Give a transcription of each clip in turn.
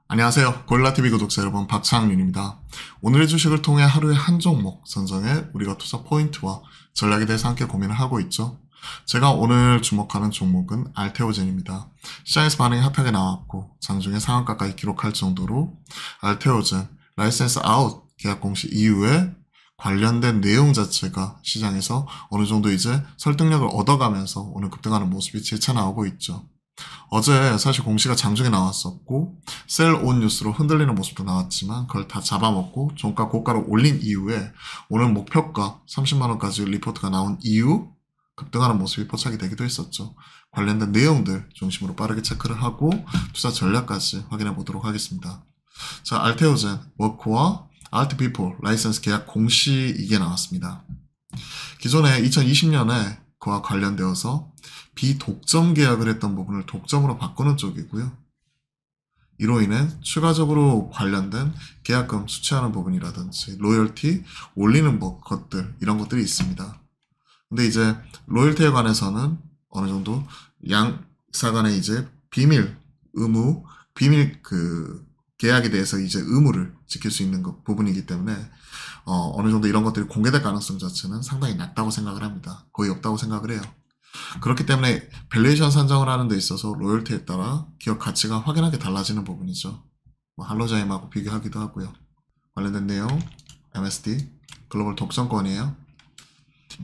안녕하세요. 고릴라TV 구독자 여러분, 박창윤입니다. 오늘의 주식을 통해 하루에 한 종목 선정해 우리가 투자 포인트와 전략에 대해서 함께 고민을 하고 있죠. 제가 오늘 주목하는 종목은 알테오젠입니다. 시장에서 반응이 핫하게 나왔고 장중에 상한가까지 기록할 정도로 알테오젠 라이센스 아웃 계약 공시 이후에 관련된 내용 자체가 시장에서 어느 정도 이제 설득력을 얻어가면서 오늘 급등하는 모습이 재차 나오고 있죠. 어제 사실 공시가 장중에 나왔었고 셀 온 뉴스로 흔들리는 모습도 나왔지만 그걸 다 잡아먹고 종가 고가로 올린 이후에 오늘 목표가 30만원까지 리포트가 나온 이후 급등하는 모습이 포착이 되기도 했었죠. 관련된 내용들 중심으로 빠르게 체크를 하고 투자 전략까지 확인해 보도록 하겠습니다. 자, 알테오젠 워크와 알트피폴 라이센스 계약 공시 이게 나왔습니다. 기존에 2020년에 그와 관련되어서 비독점 계약을 했던 부분을 독점으로 바꾸는 쪽이고요. 이로 인해 추가적으로 관련된 계약금 수취하는 부분이라든지 로열티 올리는 것들 이런 것들이 있습니다. 근데 이제 로열티에 관해서는 어느 정도 양사 간의 이제 비밀 계약에 대해서 이제 의무를 지킬 수 있는 부분이기 때문에 어느 정도 이런 것들이 공개될 가능성 자체는 상당히 낮다고 생각을 합니다. 거의 없다고 생각을 해요. 그렇기 때문에 밸류에이션 산정을 하는 데 있어서 로열티에 따라 기업 가치가 확연하게 달라지는 부분이죠. 할로자임하고 비교하기도 하고요. 관련된 내용 MSD 글로벌 독점권이에요.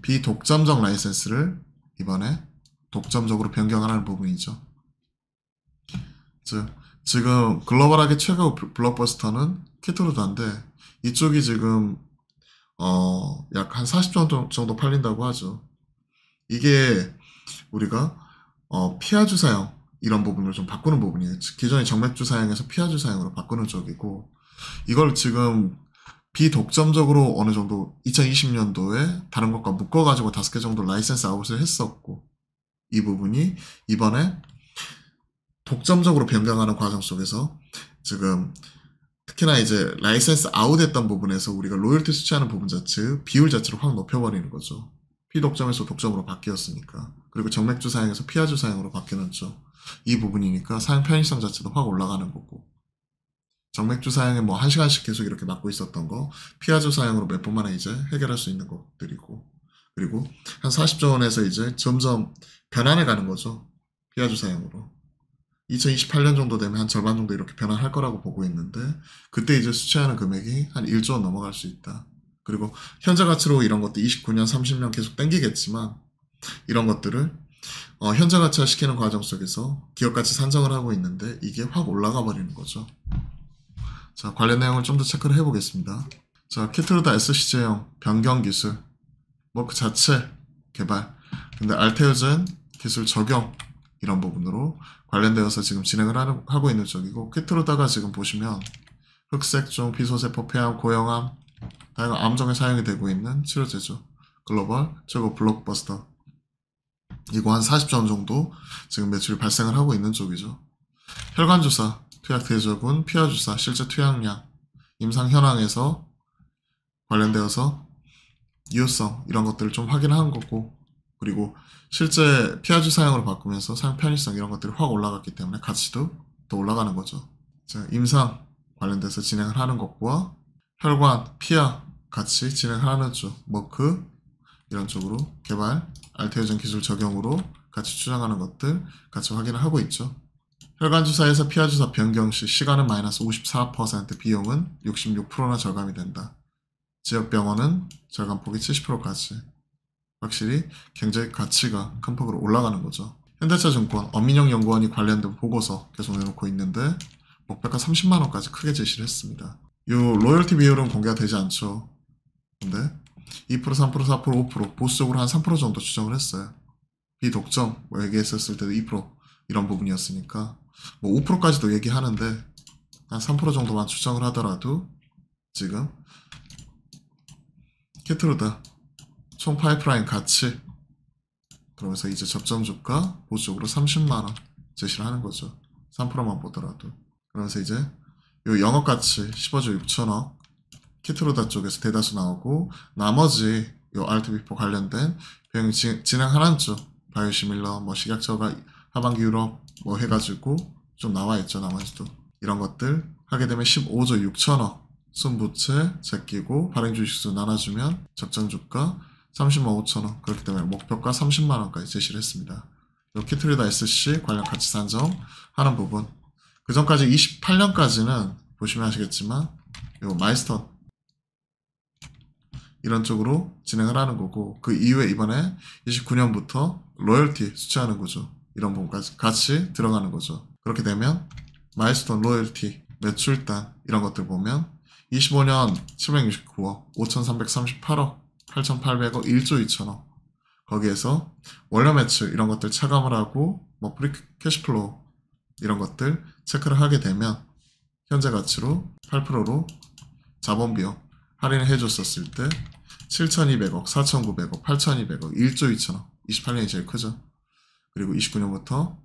비독점적 라이센스를 이번에 독점적으로 변경하는 부분이죠. 즉 지금 글로벌하게 최고 블록버스터는 키트루다인데 이쪽이 지금 약 한 40조 정도 팔린다고 하죠. 이게 우리가 피하주 사용 이런 부분을 좀 바꾸는 부분이에요. 기존의 정맥주 사용에서 피하주 사용으로 바꾸는 쪽이고 이걸 지금 비독점적으로 어느 정도 2020년도에 다른 것과 묶어가지고 5개 정도 라이센스 아웃을 했었고 이 부분이 이번에 독점적으로 변경하는 과정 속에서 지금 특히나 이제 라이센스 아웃했던 부분에서 우리가 로열티 수취하는 부분 자체 비율 자체를 확 높여버리는 거죠. 피독점에서 독점으로 바뀌었으니까. 그리고 정맥주 사용에서 피하주 사용으로 바뀌었죠. 이 부분이니까 사용 편의성 자체도 확 올라가는 거고 정맥주 사용에 뭐 1시간씩 계속 이렇게 맡고 있었던 거 피하주 사용으로 몇 분 만에 이제 해결할 수 있는 것들이고 그리고 한 40조 원에서 이제 점점 변환해 가는 거죠. 피하주 사용으로. 2028년 정도 되면 한 절반 정도 이렇게 변화할 거라고 보고 있는데 그때 이제 수취하는 금액이 한 1조 원 넘어갈 수 있다. 그리고 현재 가치로 이런 것도 29년, 30년 계속 땡기겠지만 이런 것들을 현재 가치화 시키는 과정 속에서 기업 가치 산정을 하고 있는데 이게 확 올라가 버리는 거죠. 자, 관련 내용을 좀 더 체크를 해보겠습니다. 자, 키트루다 SC제형 변경 기술 뭐 그 자체 개발 근데 알테오젠 기술 적용 이런 부분으로 관련되어서 지금 진행을 하고 있는 쪽이고 키트루다가 지금 보시면 흑색종, 비소세포, 폐암, 고형암 다양한 암정에 사용이 되고 있는 치료제죠. 글로벌 최고 블록버스터 이거 한 40조 원 정도 지금 매출이 발생을 하고 있는 쪽이죠. 혈관주사, 투약 대조군, 피하주사, 실제 투약량, 임상 현황에서 관련되어서 유효성 이런 것들을 좀 확인하는 거고 그리고 실제 피하주 사용으로 바꾸면서 사용 편의성 이런 것들이 확 올라갔기 때문에 가치도 더 올라가는 거죠. 자, 임상 관련돼서 진행을 하는 것과 혈관, 피하 같이 진행하는 쪽, 머크 이런 쪽으로 개발, 알테오젠 기술 적용으로 같이 추정하는 것들 같이 확인을 하고 있죠. 혈관 주사에서 피하 주사 변경 시 시간은 마이너스 54%, 비용은 66%나 절감이 된다. 지역병원은 절감폭이 70%까지. 확실히 경제 가치가 큰 폭으로 올라가는 거죠. 현대차증권, 엄민영 연구원이 관련된 보고서 계속 내놓고 있는데 목표가 30만원까지 크게 제시를 했습니다. 이 로열티 비율은 공개가 되지 않죠. 근데 2%, 3%, 4%, 5% 보수적으로 한 3% 정도 추정을 했어요. 비독점 뭐 얘기했었을 때도 2% 이런 부분이었으니까 뭐 5%까지도 얘기하는데 한 3% 정도만 추정을 하더라도 지금 키트루다 총 파이프라인 가치 그러면서 이제 적정 주가 보수적으로 30만원 제시를 하는 거죠. 3%만 보더라도. 그러면서 이제 요 영업가치 15조 6천억 키트루다 쪽에서 대다수 나오고 나머지 요 알트비포 관련된 비용 진행하는 쪽 바이오시밀러 뭐 식약처가 하반기 유럽 뭐 해가지고 좀 나와 있죠. 나머지도 이런 것들 하게 되면 15조 6천억 순부채 제끼고 발행주식수 나눠주면 적정주가 30만 5천원. 그렇기 때문에 목표가 30만원까지 제시를 했습니다. 키트리더 SC 관련 가치 산정하는 부분. 그 전까지 28년까지는 보시면 아시겠지만 요 마일스톤 이런 쪽으로 진행을 하는 거고, 그 이후에 이번에 29년부터 로열티 수취하는 구조, 이런 부분까지 같이 들어가는 거죠. 그렇게 되면 마일스톤, 로열티, 매출단 이런 것들 보면 25년 769억, 5338억, 8800억, 1조 2천억. 거기에서 원료 매출 이런 것들 차감을 하고 뭐 프리 캐시플로우 이런 것들 체크를 하게 되면 현재 가치로 8%로 자본 비용 할인을 해줬었을 때 7,200억, 4,900억, 8,200억, 1조 2천억. 28년이 제일 크죠. 그리고 29년부터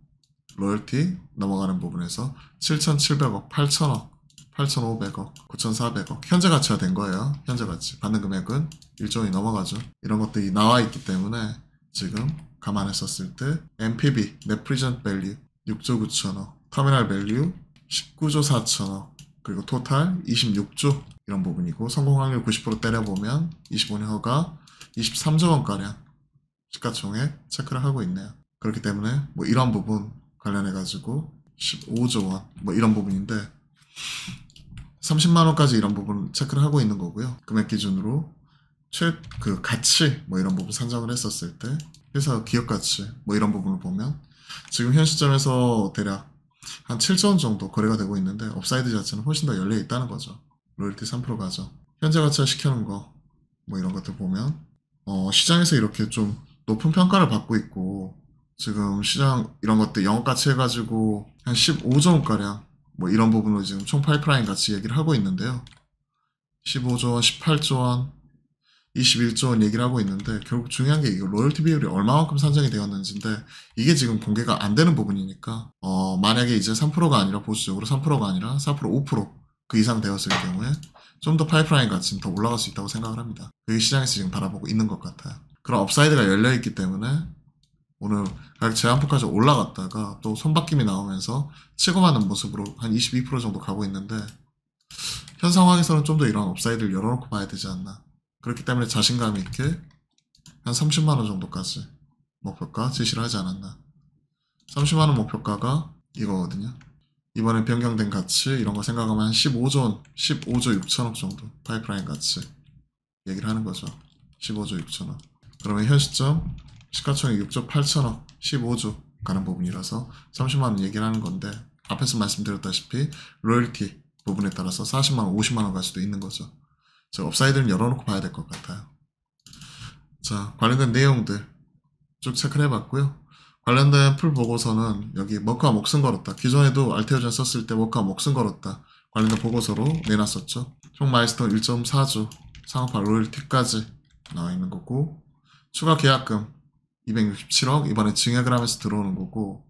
로열티 넘어가는 부분에서 7,700억, 8,000억, 8,500억, 9,400억 현재 가치가 된 거예요. 현재 가치 받는 금액은 1조 원이 넘어가죠. 이런 것들이 나와 있기 때문에 지금 감안했었을 때 NPV, Net Present Value 6조 9천억, 터미널 밸류 19조 4천억, 그리고 토탈 26조 이런 부분이고, 성공 확률 90% 때려보면 25년 허가 23조 원가량 시가총액 체크를 하고 있네요. 그렇기 때문에 뭐 이런 부분 관련해가지고 15조 원 뭐 이런 부분인데 30만원까지 이런 부분 체크를 하고 있는 거고요. 금액 기준으로 그 가치 뭐 이런 부분 산정을 했었을 때 회사 기업 가치 뭐 이런 부분을 보면 지금 현 시점에서 대략 한 7조 원 정도 거래가 되고 있는데 업사이드 자체는 훨씬 더 열려 있다는 거죠. 로열티 3% 가죠. 현재 가치화 시켜놓은 거 뭐 이런 것들 보면 시장에서 이렇게 좀 높은 평가를 받고 있고, 지금 시장 이런 것들 영업가치 해가지고 한 15조 원가량 뭐 이런 부분으로 지금 총 파이프라인 같이 얘기를 하고 있는데요. 15조 원, 18조 원, 21조 원 얘기를 하고 있는데, 결국 중요한 게 이거 로열티 비율이 얼마만큼 산정이 되었는지인데, 이게 지금 공개가 안 되는 부분이니까 만약에 이제 3%가 아니라 보수적으로 3%가 아니라 4%, 5%그 이상 되었을 경우에 좀 더 파이프라인 가치는 더 올라갈 수 있다고 생각을 합니다. 그게 시장에서 지금 바라보고 있는 것 같아요. 그런 업사이드가 열려있기 때문에 오늘 가격 제한폭까지 올라갔다가 또 손바뀜이 나오면서 치고 마는 모습으로 한 22% 정도 가고 있는데, 현 상황에서는 좀 더 이런 업사이드를 열어놓고 봐야 되지 않나. 그렇기 때문에 자신감 있게 한 30만원 정도까지 목표가 제시를 하지 않았나. 30만원 목표가가 이거거든요. 이번에 변경된 가치 이런 거 생각하면 한 15조 원, 15조 6천억 정도 파이프라인 가치 얘기를 하는 거죠. 15조 6천억. 그러면 현 시점 시가총액 6조 8천억, 15조 가는 부분이라서 30만원 얘기를 하는 건데, 앞에서 말씀드렸다시피 로열티 부분에 따라서 40만원, 50만원 갈 수도 있는 거죠. 자, 업사이드는 열어놓고 봐야 될 것 같아요. 자, 관련된 내용들 쭉 체크를 해봤고요. 관련된 풀 보고서는 여기 머크와 목숨 걸었다. 기존에도 알테오전 썼을 때 머크와 목숨 걸었다. 관련된 보고서로 내놨었죠. 총 마일스톤 1.4조, 상업화 로열티까지 나와 있는 거고, 추가 계약금 267억 이번에 증액을 하면서 들어오는 거고,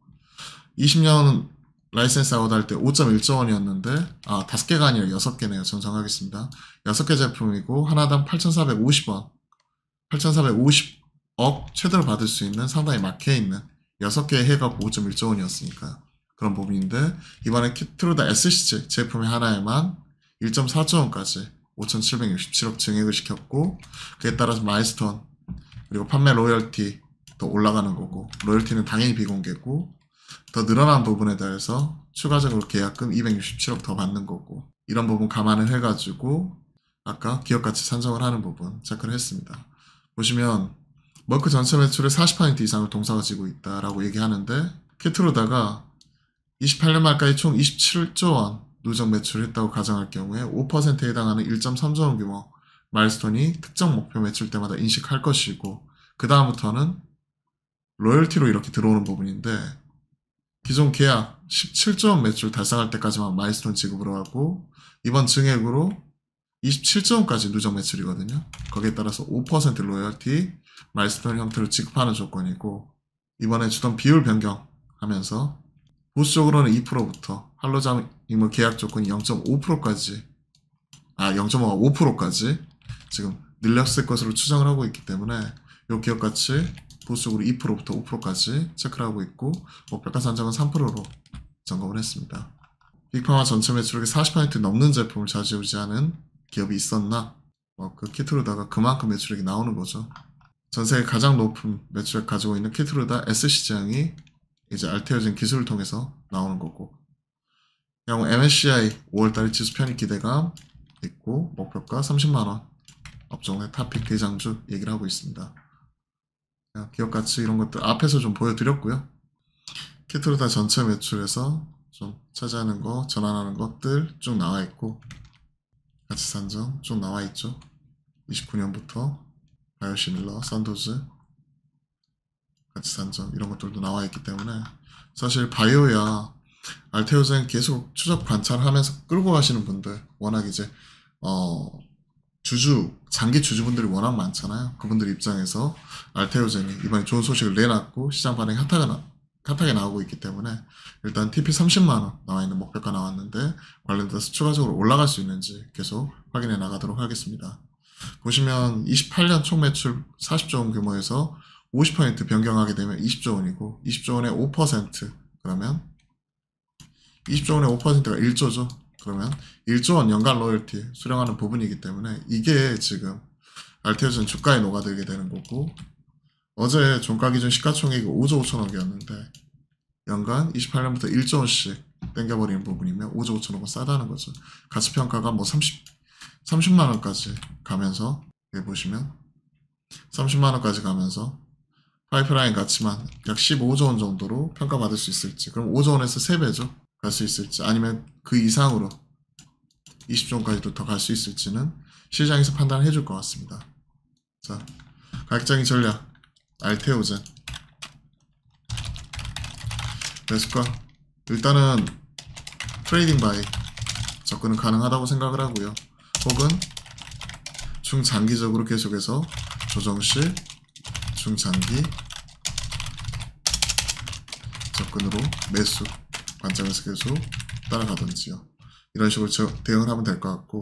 20년 라이센스 아웃 할 때 5.1조 원이었는데 5개가 아니라 6개네요. 정정하겠습니다. 6개 제품이고 하나당 8,450원 8,450억 최대로 받을 수 있는 상당히 막혀있는 6개의 해가 5.1조 원이었으니까 그런 부분인데, 이번에 키트루다 SC 제품의 하나에만 1.4조 원까지 5,767억 증액을 시켰고, 그에 따라서 마일스톤 그리고 판매 로열티 더 올라가는 거고, 로열티는 당연히 비공개고, 더 늘어난 부분에 대해서 추가적으로 계약금 267억 더 받는 거고, 이런 부분 감안을 해가지고 아까 기업가치 산정을 하는 부분 체크를 했습니다. 보시면 머크 전체 매출의 40% 이상을 동사가 지고 있다라고 얘기하는데, 키트루다가 28년 말까지 총 27조 원 누적 매출을 했다고 가정할 경우에 5%에 해당하는 1.3조 원 규모 마일스톤이 특정 목표 매출 때마다 인식할 것이고, 그 다음부터는 로열티로 이렇게 들어오는 부분인데, 기존 계약 17조 원 매출 달성할 때까지만 마일스톤 지급으로 하고, 이번 증액으로 27조 원까지 누적 매출이거든요. 거기에 따라서 5% 로열티 마일스톤 형태로 지급하는 조건이고, 이번에 주던 비율 변경하면서 보수적으로는 2%부터 할로자 임무 계약 조건이 0.5%까지 0.5%까지 지금 늘렸을 것으로 추정을 하고 있기 때문에 이 기업가치 보수적으로 2%부터 5%까지 체크를 하고 있고, 목표가 산정은 3%로 점검을 했습니다. 빅파마 전체 매출액의 40% 넘는 제품을 좌지우지하는 기업이 있었나? 그 키트루다가 그만큼 매출액이 나오는 거죠. 전 세계 가장 높은 매출액 가지고 있는 키트루다 SC장이 이제 알테오젠 기술을 통해서 나오는 거고, 향후 MSCI 5월달에 지수 편입 기대감 있고 목표가 30만원, 업종의 탑픽 대장주 얘기를 하고 있습니다. 기업 가치 이런 것들 앞에서 좀 보여드렸고요. 키트루다 전체 매출에서 좀 차지하는 거, 전환하는 것들 쭉 나와 있고, 가치 산정 쭉 나와 있죠. 29년부터 바이오시밀러, 산도즈 가치 산정 이런 것들도 나와 있기 때문에 사실 바이오야 알테오젠 계속 추적 관찰하면서 끌고 가시는 분들, 워낙 이제 장기 주주분들이 워낙 많잖아요. 그분들 입장에서 알테오젠이 이번에 좋은 소식을 내놨고 시장 반응이 핫하게 나오고 있기 때문에 일단 TP 30만원 나와 있는 목표가 나왔는데 관련돼서 추가적으로 올라갈 수 있는지 계속 확인해 나가도록 하겠습니다. 보시면 28년 총 매출 40조 원 규모에서 50% 변경하게 되면 20조 원이고 20조 원의 5% 그러면 20조 원의 5%가 1조죠. 그러면 1조 원 연간 로열티 수령하는 부분이기 때문에 이게 지금 알테오젠 주가에 녹아들게 되는 거고, 어제 종가 기준 시가총액이 5조 5천억이었는데 연간 28년부터 1조 원씩 땡겨버리는 부분이면 5조 5천억은 싸다는 거죠. 가치평가가 뭐 30만원까지 가면서 여기 보시면 30만원까지 가면서 파이프라인 가치만 약 15조 원 정도로 평가받을 수 있을지, 그럼 5조 원에서 3배죠. 갈 수 있을지, 아니면 그 이상으로 20조 원까지도 더 갈 수 있을지는 시장에서 판단을 해줄 것 같습니다. 자, 가격적인 전략 알테오젠 매수가 일단은 트레이딩 바이 접근은 가능하다고 생각을 하고요. 혹은 중장기적으로 계속해서 조정실 중장기 접근으로 매수 관점에서 계속 따라가든지요. 이런 식으로 대응을 하면 될 것 같고,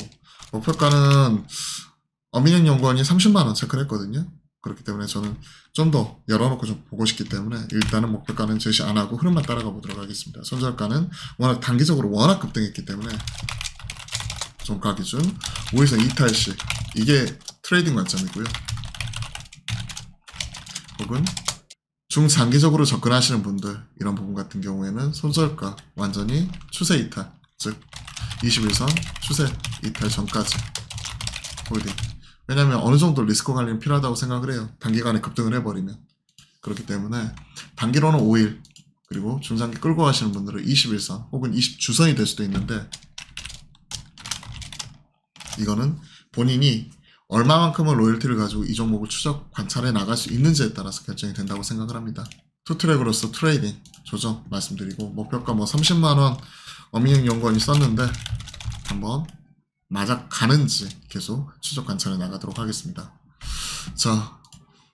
목표가는 어민영연구원이 30만원 체크를 했거든요. 그렇기 때문에 저는 좀 더 열어놓고 좀 보고 싶기 때문에 일단은 목표가는 제시 안 하고 흐름만 따라가 보도록 하겠습니다. 손절가는 워낙 단기적으로 워낙 급등했기 때문에 종가 기준 5에서 2탈씩 이게 트레이딩 관점이고요. 혹은 중장기적으로 접근하시는 분들 이런 부분 같은 경우에는 손절가 완전히 추세 이탈, 즉 21선 추세 이탈 전까지 홀딩. 왜냐하면 어느 정도 리스크 관리는 필요하다고 생각을 해요. 단기간에 급등을 해버리면. 그렇기 때문에 단기로는 5일, 그리고 중장기 끌고 가시는 분들은 21선 혹은 20주선이 될 수도 있는데, 이거는 본인이 얼마만큼의 로열티를 가지고 이 종목을 추적 관찰해 나갈 수 있는지에 따라서 결정이 된다고 생각을 합니다. 투트랙으로서 트레이딩 조정 말씀드리고, 목표가 뭐 30만원 어민영연구원이 썼는데 한번 맞아 가는지 계속 추적 관찰해 나가도록 하겠습니다. 자,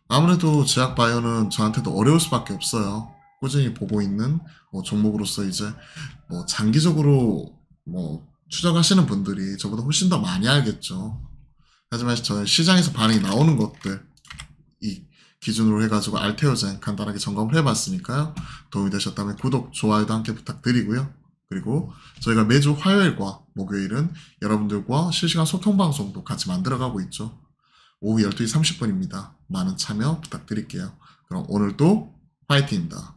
아무래도 제약바이오는 저한테도 어려울 수밖에 없어요. 꾸준히 보고 있는 종목으로서 이제 장기적으로 추적하시는 분들이 저보다 훨씬 더 많이 알겠죠. 하지만 저 시장에서 반응이 나오는 것들 이 기준으로 해가지고 알테오젠 간단하게 점검을 해봤으니까요. 도움이 되셨다면 구독, 좋아요도 함께 부탁드리고요. 그리고 저희가 매주 화요일과 목요일은 여러분들과 실시간 소통 방송도 같이 만들어가고 있죠. 오후 12시 30분입니다. 많은 참여 부탁드릴게요. 그럼 오늘도 화이팅입니다.